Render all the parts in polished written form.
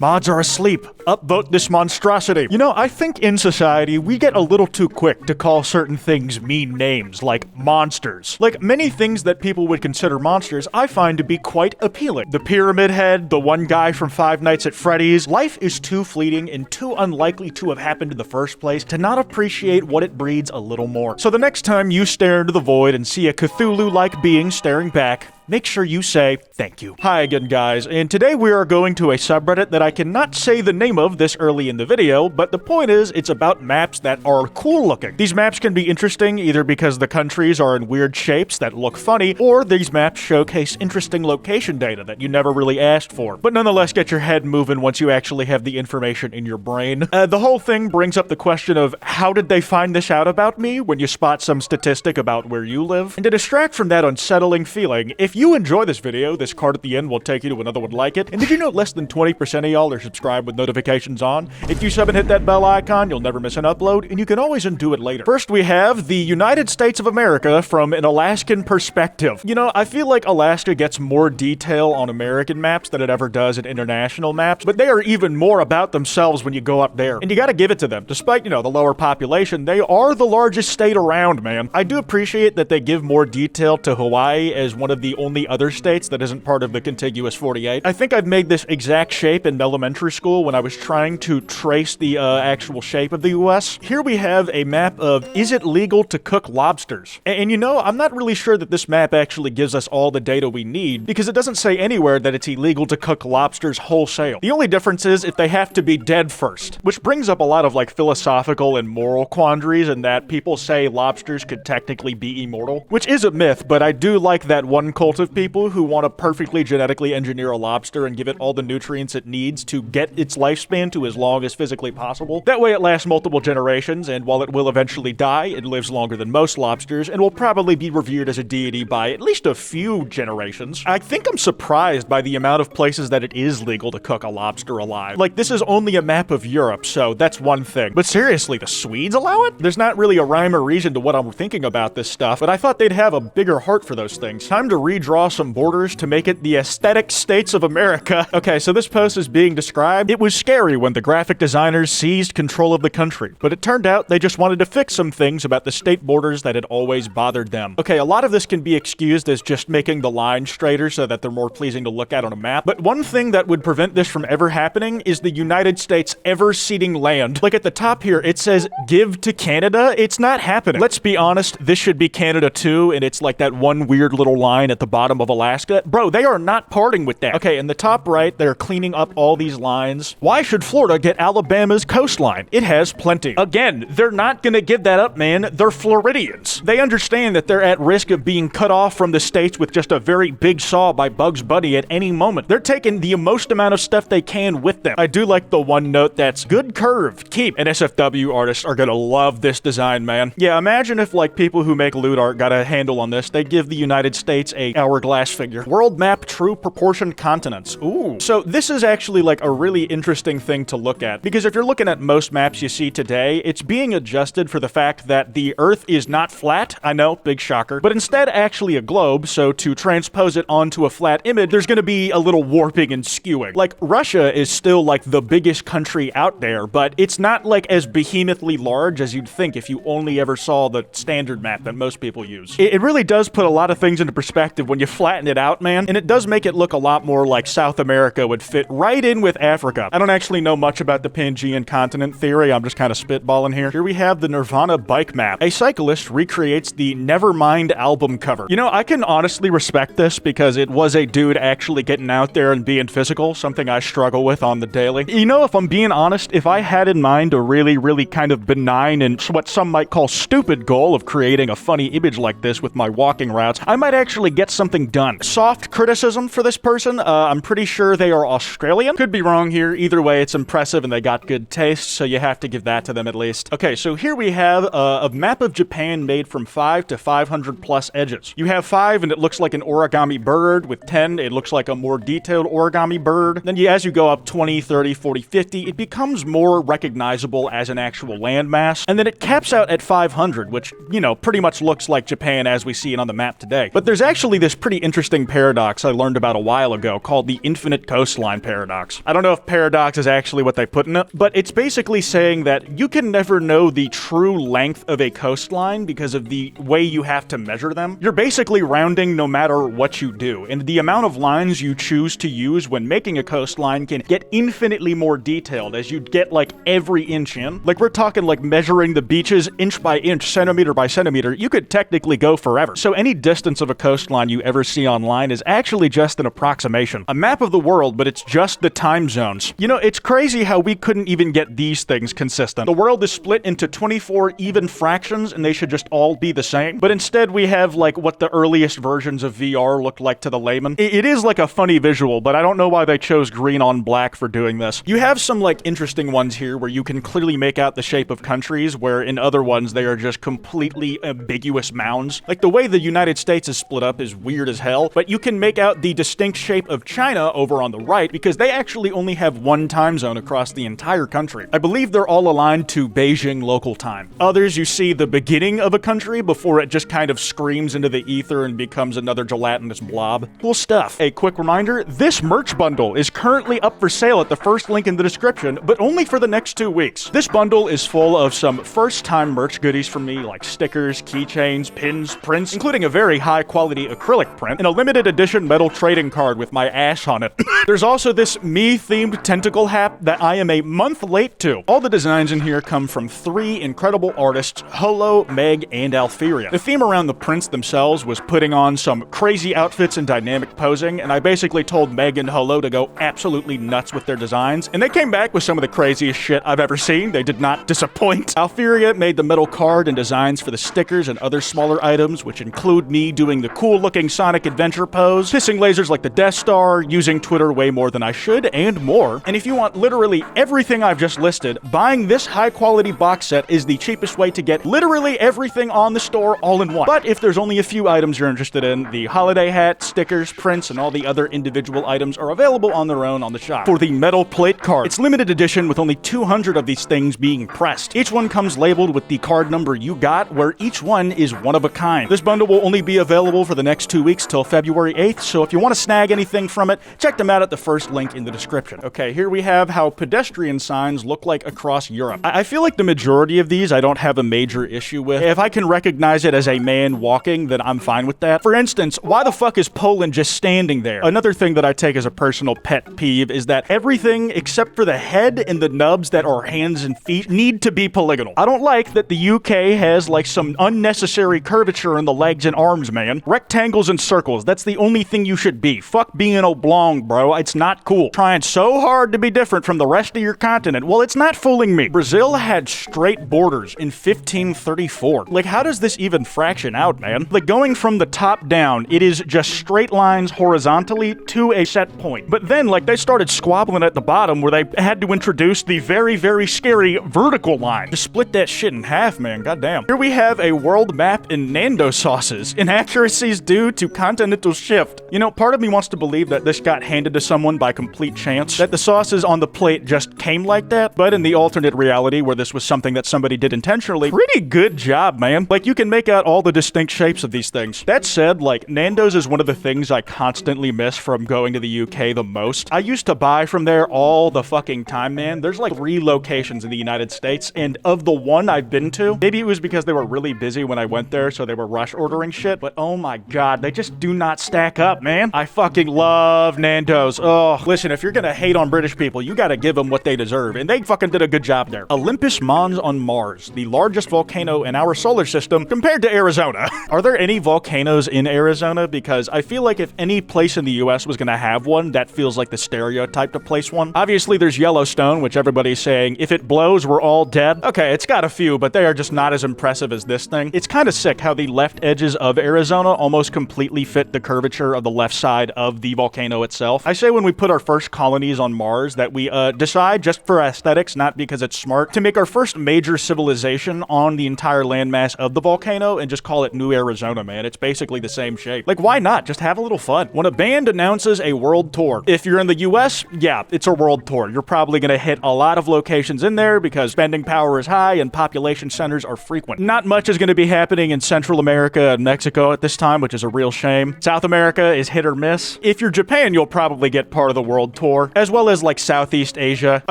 Mods are asleep. Upvote this monstrosity. You know, I think in society, we get a little too quick to call certain things mean names, like monsters. Like, many things that people would consider monsters, I find to be quite appealing. The Pyramid Head, the one guy from Five Nights at Freddy's. Life is too fleeting and too unlikely to have happened in the first place to not appreciate what it breeds a little more. So the next time you stare into the void and see a Cthulhu-like being staring back, make sure you say thank you. Hi again, guys, and today we are going to a subreddit that I cannot say the name of this early in the video, but the point is, it's about maps that are cool looking. These maps can be interesting either because the countries are in weird shapes that look funny, or these maps showcase interesting location data that you never really asked for, but nonetheless get your head moving once you actually have the information in your brain. The whole thing brings up the question of, how did they find this out about me when you spot some statistic about where you live? And to distract from that unsettling feeling, if you enjoy this video, this card at the end will take you to another one like it. And did you know less than 20% of y'all are subscribed with notifications on? If you sub and hit that bell icon, you'll never miss an upload, and you can always undo it later. First, we have the United States of America from an Alaskan perspective. You know, I feel like Alaska gets more detail on American maps than it ever does in international maps, but they are even more about themselves when you go up there. And you gotta give it to them. Despite, you know, the lower population, they are the largest state around, man. I do appreciate that they give more detail to Hawaii as one of the only other states that isn't part of the contiguous 48. I think I've made this exact shape in elementary school when I was trying to trace the actual shape of the US. Here we have a map of, is it legal to cook lobsters? And you know, I'm not really sure that this map actually gives us all the data we need, because it doesn't say anywhere that it's illegal to cook lobsters wholesale. The only difference is if they have to be dead first, which brings up a lot of like philosophical and moral quandaries in that people say lobsters could technically be immortal, which is a myth, but I do like that one cult of people who want to perfectly genetically engineer a lobster and give it all the nutrients it needs to get its lifespan to as long as physically possible. That way it lasts multiple generations, and while it will eventually die, it lives longer than most lobsters and will probably be revered as a deity by at least a few generations. I think I'm surprised by the amount of places that it is legal to cook a lobster alive. Like, this is only a map of Europe, so that's one thing. But seriously, the Swedes allow it? There's not really a rhyme or reason to what I'm thinking about this stuff, but I thought they'd have a bigger heart for those things. Time to redraw some borders to make it the aesthetic states of America. Okay, so this post is being described. It was scary when the graphic designers seized control of the country, but it turned out they just wanted to fix some things about the state borders that had always bothered them. Okay, a lot of this can be excused as just making the lines straighter so that they're more pleasing to look at on a map, but one thing that would prevent this from ever happening is the United States ever ceding land. Like at the top here, it says, give to Canada. It's not happening. Let's be honest, this should be Canada too, and it's like that one weird little line at the bottom of Alaska. Bro, they are not parting with that. Okay, in the top right, they're cleaning up all these lines. Why should Florida get Alabama's coastline? It has plenty. Again, they're not gonna give that up, man. They're Floridians. They understand that they're at risk of being cut off from the states with just a very big saw by Bugs Bunny at any moment. They're taking the most amount of stuff they can with them. I do like the one note that's good curve, keep. And SFW artists are gonna love this design, man. Yeah, imagine if like people who make loot art got a handle on this. They'd give the United States a hourglass figure. World map, true proportion continents. Ooh. So this is actually like a really interesting thing to look at, because if you're looking at most maps you see today, it's being adjusted for the fact that the Earth is not flat. I know, big shocker, but instead actually a globe, so to transpose it onto a flat image, there's gonna be a little warping and skewing. Like, Russia is still like the biggest country out there, but it's not like as behemothly large as you'd think if you only ever saw the standard map that most people use. It really does put a lot of things into perspective when you flatten it out, man, and it does make it look a lot more like South America would fit right in with Africa. I don't actually know much about the Pangean continent theory, I'm just kind of spitballing here. Here we have the Nirvana bike map. A cyclist recreates the Nevermind album cover. You know, I can honestly respect this because it was a dude actually getting out there and being physical, something I struggle with on the daily. You know, if I'm being honest, if I had in mind a really kind of benign and what some might call stupid goal of creating a funny image like this with my walking routes, I might actually get something done. Soft criticism for this person, I'm pretty sure they are Australian. Could be wrong here. Either way, it's impressive and they got good taste, so you have to give that to them at least. Okay, so here we have a map of Japan made from 5 to 500 plus edges. You have 5 and it looks like an origami bird. With 10, it looks like a more detailed origami bird. Then as you go up 20, 30, 40, 50, it becomes more recognizable as an actual landmass. And then it caps out at 500, which, you know, pretty much looks like Japan as we see it on the map today. But there's actually this this pretty interesting paradox I learned about a while ago called the infinite coastline paradox. I don't know if paradox is actually what they put in it, but it's basically saying that you can never know the true length of a coastline because of the way you have to measure them. You're basically rounding no matter what you do, and the amount of lines you choose to use when making a coastline can get infinitely more detailed as you get like every inch in. Like we're talking like measuring the beaches inch by inch, centimeter by centimeter. You could technically go forever. So any distance of a coastline you ever see online is actually just an approximation. A map of the world, but it's just the time zones. You know, it's crazy how we couldn't even get these things consistent. The world is split into 24 even fractions and they should just all be the same. But instead we have like what the earliest versions of VR looked like to the layman. It is like a funny visual, but I don't know why they chose green on black for doing this. You have some like interesting ones here where you can clearly make out the shape of countries, where in other ones they are just completely ambiguous mounds. Like the way the United States is split up is weird as hell, but you can make out the distinct shape of China over on the right because they actually only have one time zone across the entire country. I believe they're all aligned to Beijing local time. Others, you see the beginning of a country before it just kind of screams into the ether and becomes another gelatinous blob. Cool stuff. A quick reminder, this merch bundle is currently up for sale at the first link in the description, but only for the next 2 weeks. This bundle is full of some first-time merch goodies from me, like stickers, keychains, pins, prints, including a very high-quality acrylic print, and a limited edition metal trading card with my ass on it. There's also this me-themed tentacle hat that I am a month late to. All the designs in here come from 3 incredible artists, Holo, Meg, and Alfiria. The theme around the prints themselves was putting on some crazy outfits and dynamic posing, and I basically told Meg and Holo to go absolutely nuts with their designs, and they came back with some of the craziest shit I've ever seen. They did not disappoint. Alfiria made the metal card and designs for the stickers and other smaller items, which include me doing the cool-looking Sonic Adventure pose, pissing lasers like the Death Star, using Twitter way more than I should, and more. And if you want literally everything I've just listed, buying this high-quality box set is the cheapest way to get literally everything on the store all in one. But if there's only a few items you're interested in, the holiday hat, stickers, prints, and all the other individual items are available on their own on the shop. For the metal plate card, it's limited edition with only 200 of these things being pressed. Each one comes labeled with the card number you got, where each one is one of a kind. This bundle will only be available for the next 2 weeks till February 8th, so if you want to snag anything from it, check them out at the first link in the description. Okay, here we have how pedestrian signs look like across Europe. I feel like the majority of these I don't have a major issue with. If I can recognize it as a man walking, then I'm fine with that. For instance, why the fuck is Poland just standing there? Another thing that I take as a personal pet peeve is that everything except for the head and the nubs that are hands and feet need to be polygonal. I don't like that the UK has like some unnecessary curvature in the legs and arms, man. Rectangles and circles, that's the only thing you should be. Fuck being oblong, bro. It's not cool. Trying so hard to be different from the rest of your continent. Well, it's not fooling me. Brazil had straight borders in 1534. Like, how does this even fraction out, man? Like, going from the top down, it is just straight lines horizontally to a set point. But then, like, they started squabbling at the bottom where they had to introduce the very, very scary vertical line to split that shit in half, man. Goddamn. Here we have a world map in Nando sauces. Inaccuracies due to continental shift. You know, part of me wants to believe that this got handed to someone by complete chance, that the sauces on the plate just came like that, but in the alternate reality where this was something that somebody did intentionally, pretty good job, man. Like, you can make out all the distinct shapes of these things. That said, like, Nando's is one of the things I constantly miss from going to the UK the most. I used to buy from there all the fucking time, man. There's like 3 locations in the United States, and of the one I've been to, maybe it was because they were really busy when I went there, so they were rush ordering shit, but oh my god, they just do not stack up, man. I fucking love Nando's. Oh, listen, if you're gonna hate on British people, you gotta give them what they deserve, and they fucking did a good job there. Olympus Mons on Mars, the largest volcano in our solar system compared to Arizona. Are there any volcanoes in Arizona? Because I feel like if any place in the US was gonna have one, that feels like the stereotype to place one. Obviously, there's Yellowstone, which everybody's saying, if it blows, we're all dead. Okay, it's got a few, but they are just not as impressive as this thing. It's kind of sick how the left edges of Arizona almost completely fit the curvature of the left side of the volcano itself. I say when we put our first colonies on Mars that we decide, just for aesthetics, not because it's smart, to make our first major civilization on the entire landmass of the volcano and just call it New Arizona, man. It's basically the same shape. Like, why not? Just have a little fun. When a band announces a world tour, if you're in the US, yeah, it's a world tour. You're probably gonna hit a lot of locations in there because spending power is high and population centers are frequent. Not much is gonna be happening in Central America and Mexico at this time, which is a real shame. South America is hit or miss. If you're Japan, you'll probably get part of the world tour, as well as like Southeast Asia.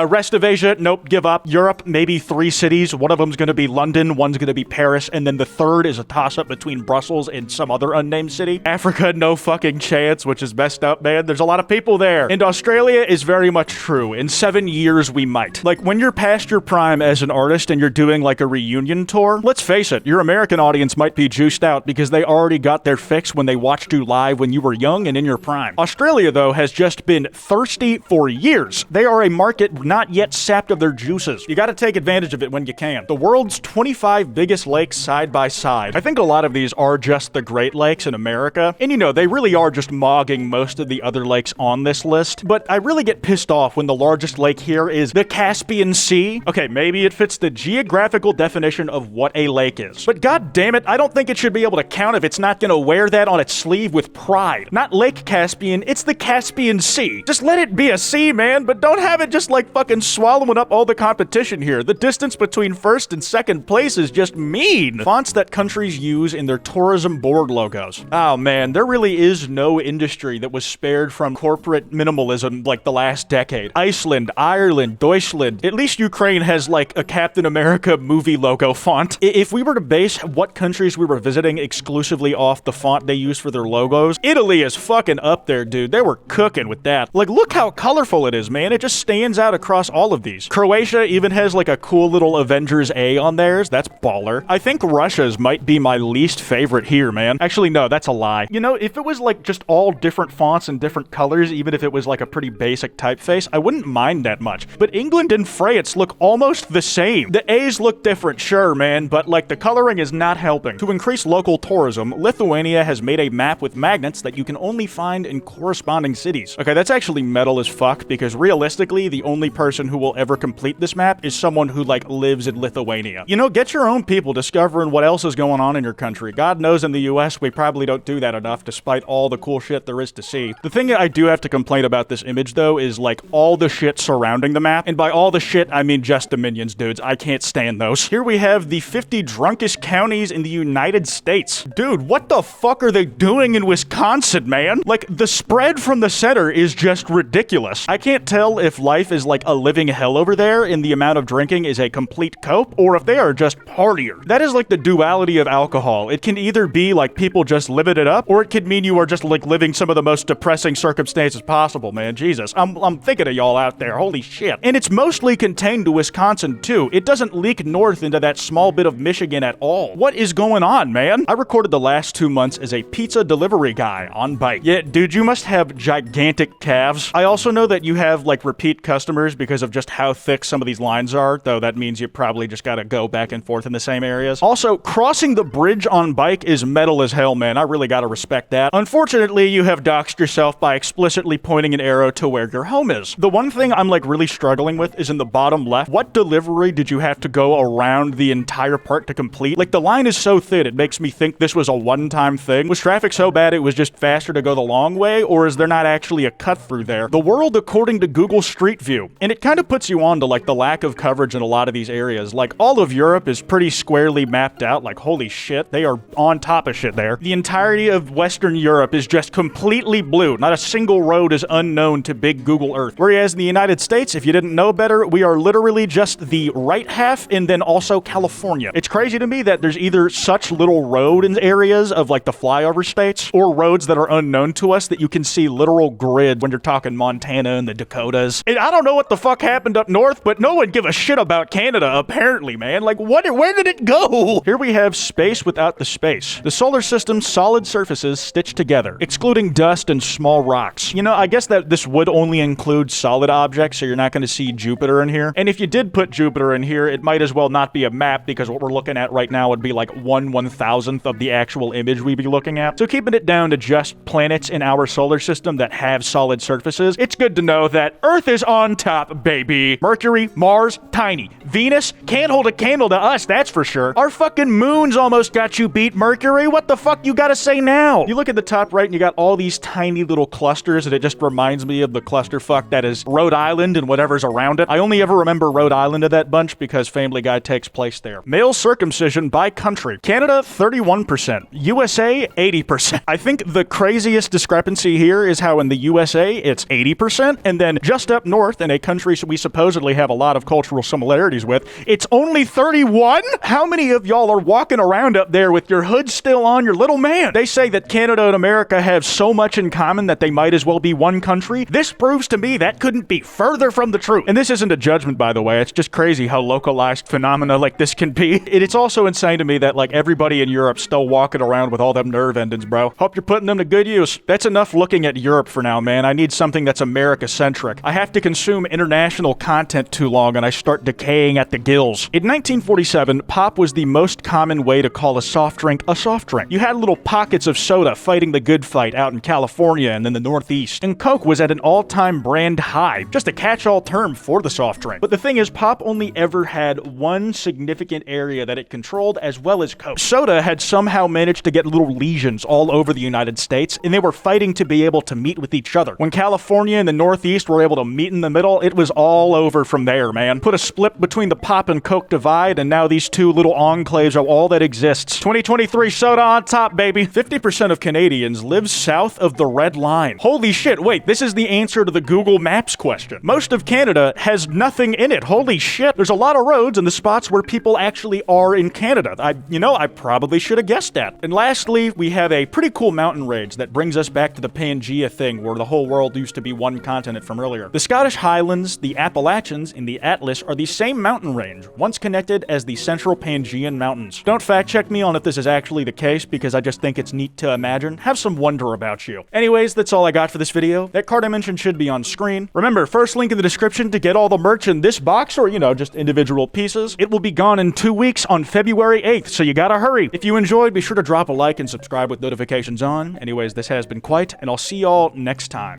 Rest of Asia, nope, give up. Europe, maybe 3 cities. One of them's gonna be London, one's gonna be Paris, and then the third is a toss-up between Brussels and some other unnamed city. Africa, no fucking chance, which is messed up, man. There's a lot of people there. And Australia is very much true. In 7 years, we might. Like, when you're past your prime as an artist and you're doing like a reunion tour, let's face it, your American audience might be juiced out because they already got their fix when they watched you live when you were young and in your prime. Australia, though, has just been thirsty for years. They are a market not yet sapped of their juices. You gotta take advantage of it when you can. The world's 25 biggest lakes side by side. I think a lot of these are just the Great Lakes in America. And you know, they really are just mogging most of the other lakes on this list. But I really get pissed off when the largest lake here is the Caspian Sea. Okay, maybe it fits the geographical definition of what a lake is. But god damn it, I don't think it should be able to count if it's not gonna wear that on its sleeve with pride. Not Lake Caspian, it's the Caspian Sea. Just let it be a sea, man, but don't have it just like fucking swallowing up all the competition here. The distance between first and second place is just mean. Fonts that countries use in their tourism board logos. Oh man, there really is no industry that was spared from corporate minimalism like the last decade. Iceland, Ireland, Deutschland. At least Ukraine has like a Captain America movie logo font. If we were to base what countries we were visiting exclusively off the font they use for their logos, Italy is fucking up there, dude. They were cooking with that. Like, look how colorful it is, man. It just stands out across all of these. Croatia even has like a cool little Avengers A on theirs. That's baller. I think Russia's might be my least favorite here, man. Actually, no, that's a lie. You know, if it was like just all different fonts and different colors, even if it was like a pretty basic typeface, I wouldn't mind that much. But England and France look almost the same. The A's look different, sure, man, but like the coloring is not helping. To increase local tourism, Lithuania has made a map with magnets that you can only find in corresponding cities. Okay, that's actually metal as fuck, because realistically, the only person who will ever complete this map is someone who like lives in Lithuania. You know, get your own people discovering what else is going on in your country. God knows in the US, we probably don't do that enough despite all the cool shit there is to see. The thing I do have to complain about this image though is like all the shit surrounding the map. And by all the shit, I mean just Dominions, dudes. I can't stand those. Here we have the 50 drunkest counties in the United States. Dude, what the fuck are they doing in Wisconsin, man? Like, the spread from the center is just ridiculous. I can't tell if life is like a living hell over there and the amount of drinking is a complete cope, or if they are just partiers. That is like the duality of alcohol. It can either be like people just living it up, or it could mean you are just like living some of the most depressing circumstances possible, man. Jesus. I'm thinking of y'all out there. Holy shit. And it's mostly contained to Wisconsin, too. It doesn't leak north into that small bit of Michigan at all. What is going on, man? I recorded the last 2 months as a pizza delivery guy on bike. Yeah, dude, you must have gigantic calves. I also know that you have, like, repeat customers because of just how thick some of these lines are, though that means you probably just gotta go back and forth in the same areas. Also, crossing the bridge on bike is metal as hell, man. I really gotta respect that. Unfortunately, you have doxed yourself by explicitly pointing an arrow to where your home is. The one thing I'm, like, really struggling with is in the bottom left. What delivery did you have to go around the entire part to complete? Like, the line is so thin, it makes me think this was a one-time thing. Was traffic so bad it was just faster to go the long way, or is there not actually a cut through there? The world according to Google Street View. And it kind of puts you on to, like, the lack of coverage in a lot of these areas. Like, all of Europe is pretty squarely mapped out. Like, holy shit, they are on top of shit there. The entirety of Western Europe is just completely blue. Not a single road is unknown to big Google Earth. Whereas in the United States, if you didn't know better, we are literally just the right half and then also California. It's crazy to me that there's either such little road in areas of like the flyover states or roads that are unknown to us that you can see literal grid when you're talking Montana and the Dakotas. And I don't know what the fuck happened up north, but no one give a shit about Canada apparently, man. Like, where did it go? Here we have space without the space. The solar system's solid surfaces stitched together, excluding dust and small rocks. You know, I guess that this would only include solid objects, so you're not going to see Jupiter in here. And if you did put Jupiter in here, it might as well not be a map, because what we're looking at right now would be like 1/1000th of the actual image we'd be looking at. So keeping it down to just planets in our solar system that have solid surfaces, it's good to know that Earth is on top, baby. Mercury, Mars, tiny. Venus can't hold a candle to us, that's for sure. Our fucking moons almost got you beat, Mercury. What the fuck you gotta say now? You look at the top right and you got all these tiny little clusters, and it just reminds me of the clusterfuck that is Rhode Island and whatever's around it. I only ever remember Rhode Island of that bunch because Family Guy takes place there. Male circumcision by country. Canada, 31%. USA, Italy, 80%. I think the craziest discrepancy here is how in the USA it's 80%, and then just up north in a country we supposedly have a lot of cultural similarities with, it's only 31? How many of y'all are walking around up there with your hood still on your little man? They say that Canada and America have so much in common that they might as well be one country. This proves to me that couldn't be further from the truth. And this isn't a judgment, by the way. It's just crazy how localized phenomena like this can be. It's also insane to me that like everybody in Europe's still walking around with all them nerve endings, bro. Hope you're putting them to good use. That's enough looking at Europe for now, man. I need something that's America-centric. I have to consume international content too long and I start decaying at the gills. In 1947, pop was the most common way to call a soft drink a soft drink. You had little pockets of soda fighting the good fight out in California and in the Northeast. And Coke was at an all-time brand high, just a catch-all term for the soft drink. But the thing is, pop only ever had one significant area that it controlled, as well as Coke. Soda had somehow managed to get little lesions all over the United States, and they were fighting to be able to meet with each other. When California and the Northeast were able to meet in the middle, it was all over from there, man. Put a split between the pop and Coke divide, and now these two little enclaves are all that exists. 2023 soda on top, baby. 50% of Canadians live south of the red line. Holy shit, wait, this is the answer to the Google Maps question. Most of Canada has nothing in it. Holy shit. There's a lot of roads in the spots where people actually are in Canada. I probably should have guessed that. And lastly, we have a pretty cool mountain range that brings us back to the Pangea thing where the whole world used to be one continent from earlier. The Scottish Highlands, the Appalachians, and the Atlas are the same mountain range, once connected as the Central Pangean Mountains. Don't fact check me on if this is actually the case, because I just think it's neat to imagine. Have some wonder about you. Anyways, that's all I got for this video. That card I mentioned should be on screen. Remember, first link in the description to get all the merch in this box, or, just individual pieces. It will be gone in 2 weeks on February 8th, so you gotta hurry. If you enjoyed, be sure to drop a like and subscribe with notifications on. Anyways, this has been Kwite, and I'll see y'all next time.